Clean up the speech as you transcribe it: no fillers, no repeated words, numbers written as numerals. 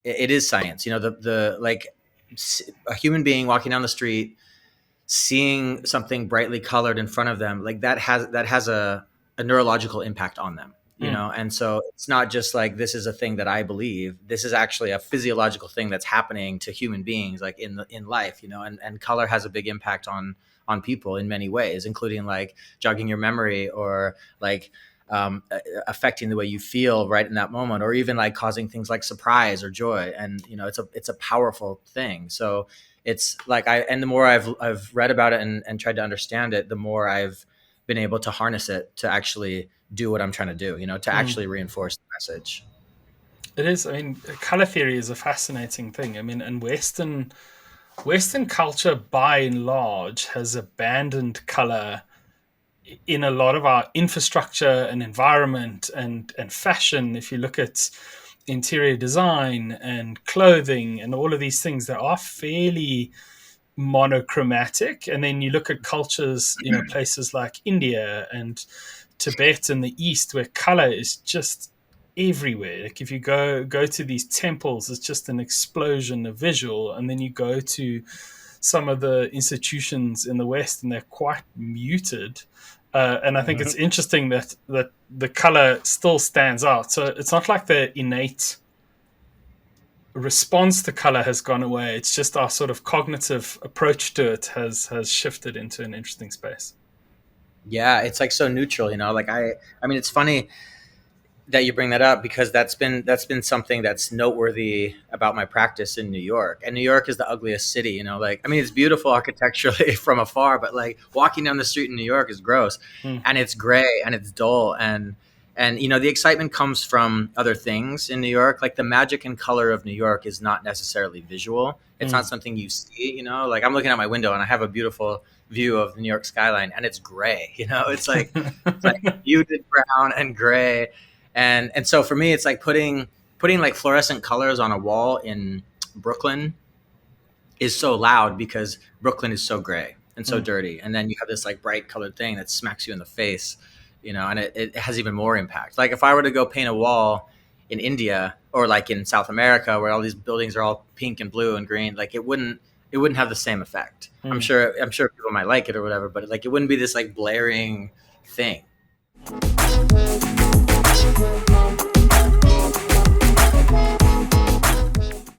it is science. The like a human being walking down the street, seeing something brightly colored in front of them, like that has a neurological impact on them. Mm. And so it's not just like this is a thing that I believe. This is actually a physiological thing that's happening to human beings, like in life. And color has a big impact on people in many ways, including like jogging your memory, or like affecting the way you feel right in that moment, or even like causing things like surprise or joy. And it's a powerful thing. So it's like and the more I've read about it and tried to understand it, the more I've been able to harness it to actually do what I'm trying to do, to Mm. actually reinforce the message. It is. I mean, color theory is a fascinating thing. I mean, and Western culture, by and large, has abandoned color in a lot of our infrastructure and environment and fashion. If you look at interior design and clothing and all of these things that are fairly monochromatic, and then you look at cultures, places like India and Tibet in the East, where color is just everywhere. Like if you go to these temples, it's just an explosion of visual, and then you go to some of the institutions in the West, and they're quite muted. And I think it's Mhm. interesting that the color still stands out. So it's not like the innate response to color has gone away. It's just our sort of cognitive approach to it has shifted into an interesting space. Yeah, it's like so neutral, like I mean, it's funny that you bring that up, because that's been something that's noteworthy about my practice in New York. And New York is the ugliest city, like, I mean, it's beautiful architecturally from afar, but like walking down the street in New York is gross, Mm, and it's gray and it's dull. And the excitement comes from other things in New York. Like the magic and color of New York is not necessarily visual. It's not mm, something you see, like I'm looking out my window and I have a beautiful view of the New York skyline, and it's gray. It's like muted brown and gray. And so for me, it's like putting like fluorescent colors on a wall in Brooklyn is so loud, because Brooklyn is so gray and so mm, dirty. And then you have this like bright colored thing that smacks you in the face, and it has even more impact. Like if I were to go paint a wall in India, or like in South America, where all these buildings are all pink and blue and green, like it wouldn't have the same effect. I'm mm. sure I'm sure people might like it or whatever, but like it wouldn't be this like blaring thing.